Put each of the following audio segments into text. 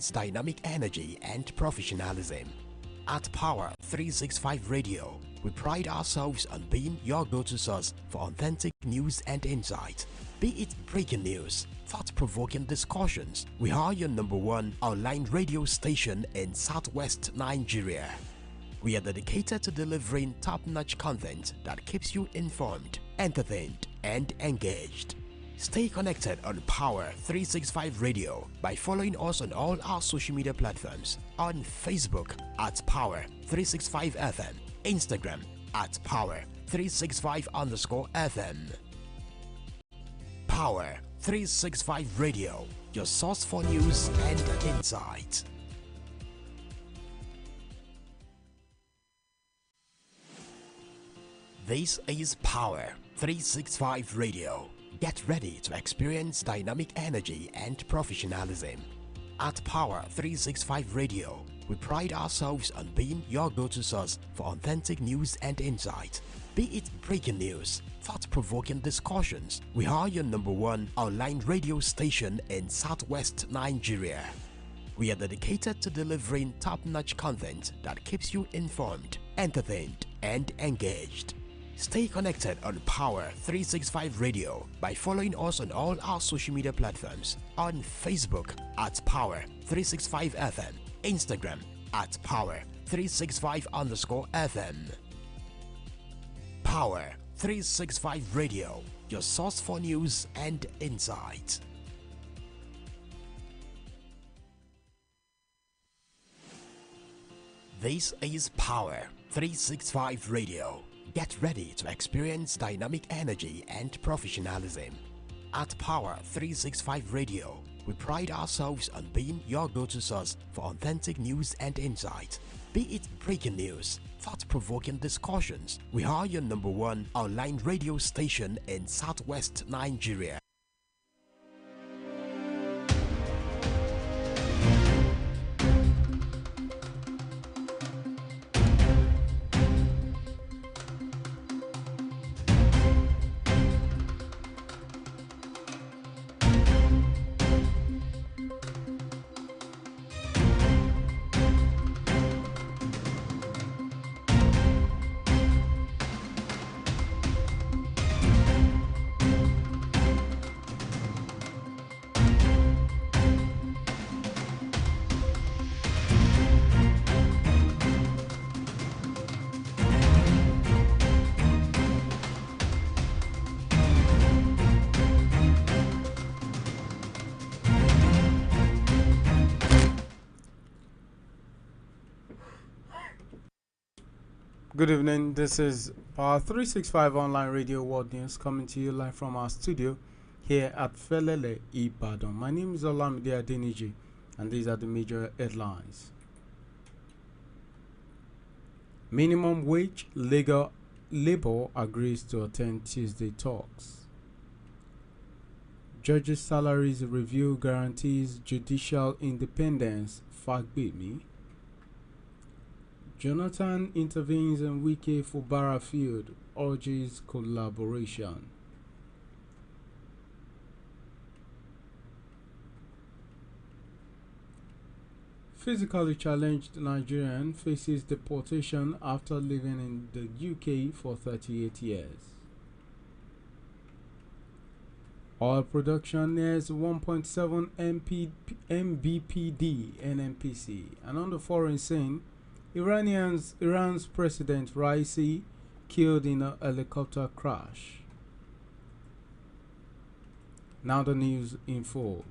dynamic energy and professionalism. At Power365 Radio, we pride ourselves on being your go-to source for authentic news and insight. Be it breaking news, thought-provoking discussions, we are your #1 online radio station in Southwest Nigeria. We are dedicated to delivering top-notch content that keeps you informed, entertained, and engaged. Stay connected on Power365 Radio by following us on all our social media platforms, on Facebook at Power365FM, Instagram at Power365_FM. Power365 Radio, your source for news and insight. This is Power365 Radio. Get ready to experience dynamic energy and professionalism. At Power365 Radio, we pride ourselves on being your go-to source for authentic news and insight. Be it breaking news, thought-provoking discussions, we are your #1 online radio station in Southwest Nigeria. We are dedicated to delivering top-notch content that keeps you informed, entertained, and engaged. Stay connected on Power365 Radio by following us on all our social media platforms, on Facebook at Power365FM, Instagram at Power365_FM. Power365 Radio, your source for news and insight. This is Power365 Radio. Get ready to experience dynamic energy and professionalism. At Power365 Radio, we pride ourselves on being your go-to source for authentic news and insight. Be it breaking news, thought-provoking discussions, we are your #1 online radio station in Southwest Nigeria. Good evening, this is Power365 Online Radio World News coming to you live from our studio here at Felele, Ibadan. My name is Olamide Adeniji and these are the major headlines. Minimum wage labor agrees to attend Tuesday talks. Judges' salaries review guarantees judicial independence, Fagbemi. Jonathan intervenes in Wike for Barrafield, urges collaboration. Physically challenged Nigerian faces deportation after living in the UK for 38 years. Oil production nears 1.7 mbpd NMPC. And on the foreign scene, Iran's President Raisi killed in a helicopter crash. Now the news in full.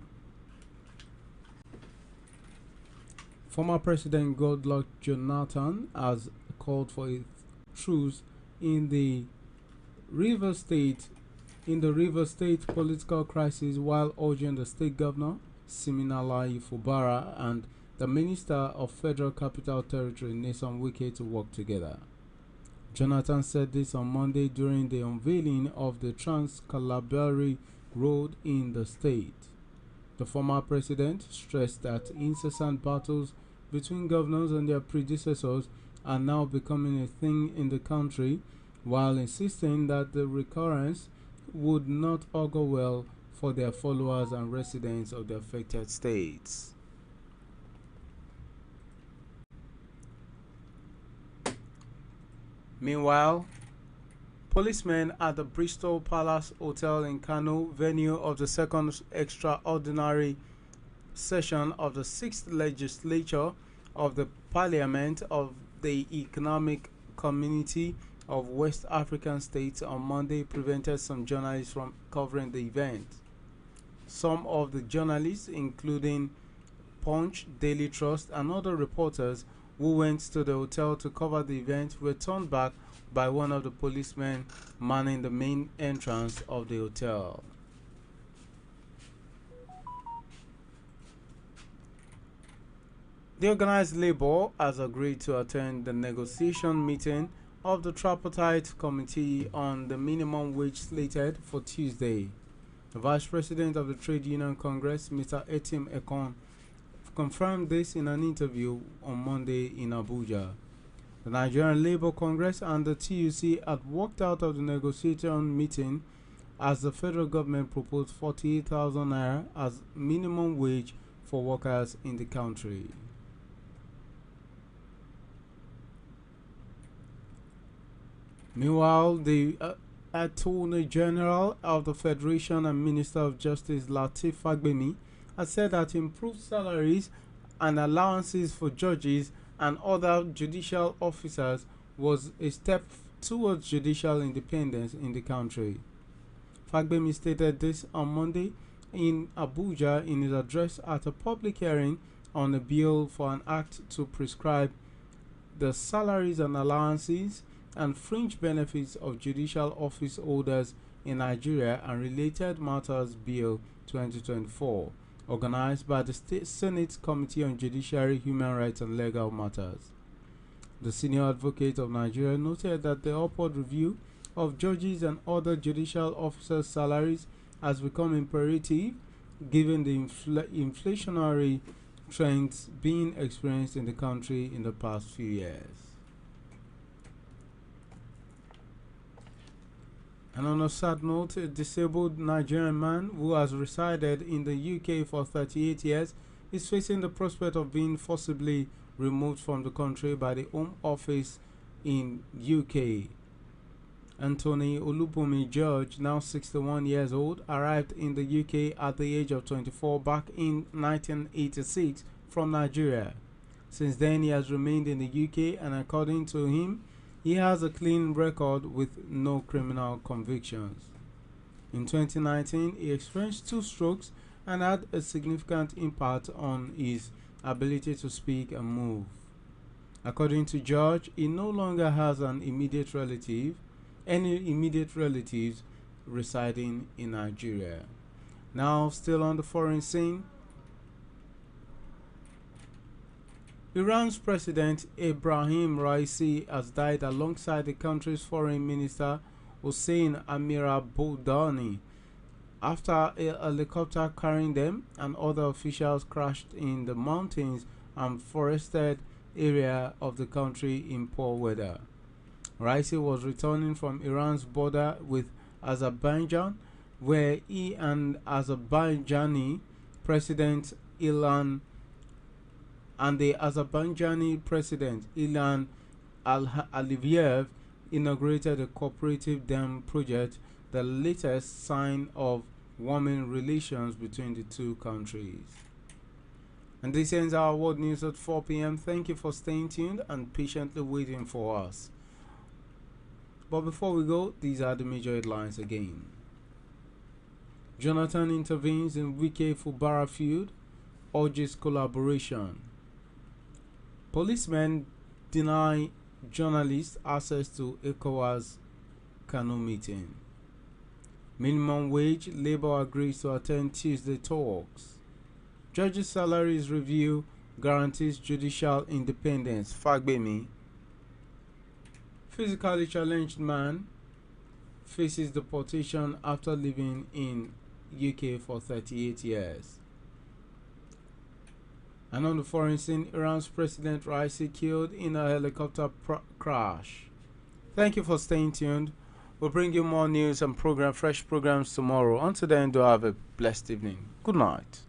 Former President Goodluck Jonathan has called for a truce in the Rivers State political crisis while urging the state governor Siminalayi Fubara and the Minister of Federal Capital Territory, Nyesom Wike, to work together. Jonathan said this on Monday during the unveiling of the Trans-Calabari Road in the state. The former president stressed that incessant battles between governors and their predecessors are now becoming a thing in the country, while insisting that the recurrence would not augur well for their followers and residents of the affected states. Meanwhile, policemen at the Bristol Palace Hotel in Kano, venue of the second extraordinary session of the 6th Legislature of the Parliament of the Economic Community of West African States on Monday, prevented some journalists from covering the event. Some of the journalists, including Punch, Daily Trust, and other reporters who went to the hotel to cover the event, were turned back by one of the policemen manning the main entrance of the hotel. The organized labor has agreed to attend the negotiation meeting of the tripartite committee on the minimum wage slated for Tuesday. The Vice President of the Trade Union Congress, Mr. Etim Ekon, confirmed this in an interview on Monday in Abuja. The Nigerian Labour Congress and the TUC had walked out of the negotiation meeting as the federal government proposed 48,000 naira as minimum wage for workers in the country. Meanwhile, the Attorney General of the Federation and Minister of Justice Lateef Fagbemi has said that improved salaries and allowances for judges and other judicial officers was a step towards judicial independence in the country. Fagbemi stated this on Monday in Abuja in his address at a public hearing on a bill for an act to prescribe the salaries and allowances and fringe benefits of judicial office holders in Nigeria and related matters Bill 2024, organized by the State Senate Committee on Judiciary, Human Rights and Legal Matters. The senior advocate of Nigeria noted that the upward review of judges and other judicial officers' salaries has become imperative given the inflationary trends being experienced in the country in the past few years. And on a sad note, a disabled Nigerian man who has resided in the UK for 38 years is facing the prospect of being forcibly removed from the country by the Home Office in UK. Anthony Olubunmi George, now 61 years old, arrived in the UK at the age of 24 back in 1986 from Nigeria. Since then, he has remained in the UK, and according to him, he has a clean record with no criminal convictions. In 2019, he experienced 2 strokes and had a significant impact on his ability to speak and move. According to George, he no longer has any immediate relatives residing in Nigeria. Now, still on the foreign scene, Iran's President Ebrahim Raisi has died alongside the country's foreign minister Hossein Amirabdouni after a helicopter carrying them and other officials crashed in the mountains and forested area of the country in poor weather. Raisi was returning from Iran's border with Azerbaijan, where he and Azerbaijani President Ilham Aliyev inaugurated a cooperative dam project, the latest sign of warming relations between the two countries. And this ends our world news at 4 p.m. Thank you for staying tuned and patiently waiting for us. But before we go, these are the major headlines again. Jonathan intervenes in Wike Fubara feud, urges collaboration. Policemen deny journalists access to ECOWAS Kano meeting. Minimum wage, Labour agrees to attend Tuesday talks. Judges' salaries review guarantees judicial independence, Fagbemi. Physically challenged man faces deportation after living in UK for 38 years. And on the foreign scene, Iran's President Raisi killed in a helicopter crash. Thank you for staying tuned. We'll bring you more news and fresh programs tomorrow. Until then, do have a blessed evening. Good night.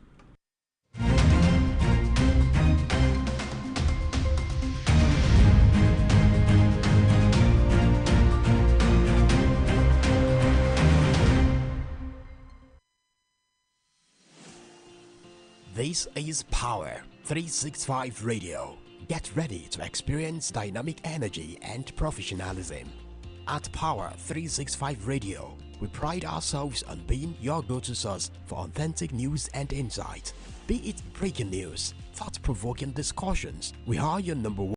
This is Power 365 Radio. Get ready to experience dynamic energy and professionalism. At Power 365 Radio, we pride ourselves on being your go-to source for authentic news and insight. Be it breaking news, thought-provoking discussions, we are your number one